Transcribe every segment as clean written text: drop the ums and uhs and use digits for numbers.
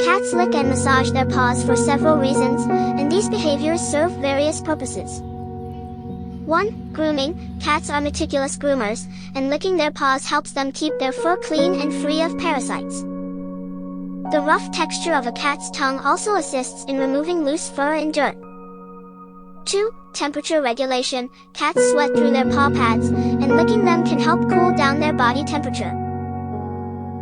Cats lick and massage their paws for several reasons, and these behaviors serve various purposes. 1. Grooming. Cats are meticulous groomers, and licking their paws helps them keep their fur clean and free of parasites. The rough texture of a cat's tongue also assists in removing loose fur and dirt. 2. Temperature regulation. Cats sweat through their paw pads, and licking them can help cool down their body temperature.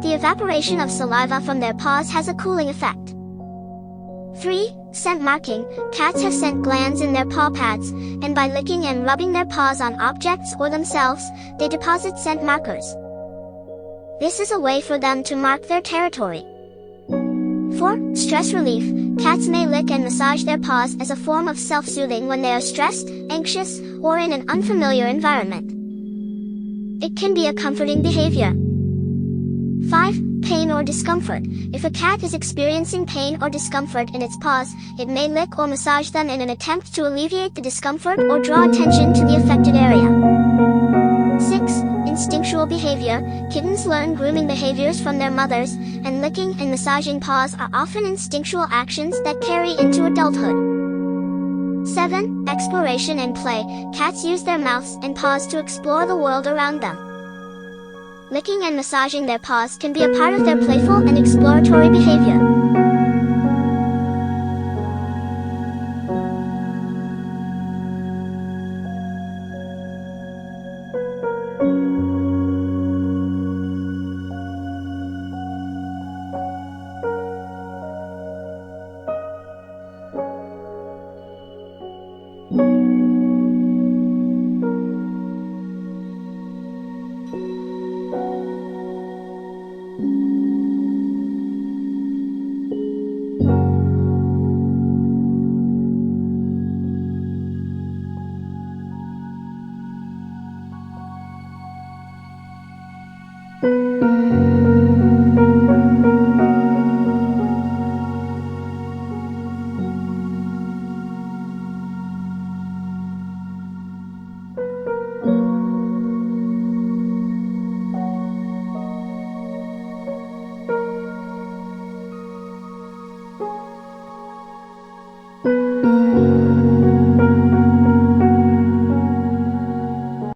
The evaporation of saliva from their paws has a cooling effect. 3. Scent marking. Cats have scent glands in their paw pads, and by licking and rubbing their paws on objects or themselves, they deposit scent markers. This is a way for them to mark their territory. 4. Stress relief. Cats may lick and massage their paws as a form of self-soothing when they are stressed, anxious, or in an unfamiliar environment. It can be a comforting behavior. 5. Pain or discomfort. If a cat is experiencing pain or discomfort in its paws, it may lick or massage them in an attempt to alleviate the discomfort or draw attention to the affected area. 6. Instinctual behavior. Kittens learn grooming behaviors from their mothers, and licking and massaging paws are often instinctual actions that carry into adulthood. 7. Exploration and play. Cats use their mouths and paws to explore the world around them. Licking and massaging their paws can be a part of their playful and exploratory behavior.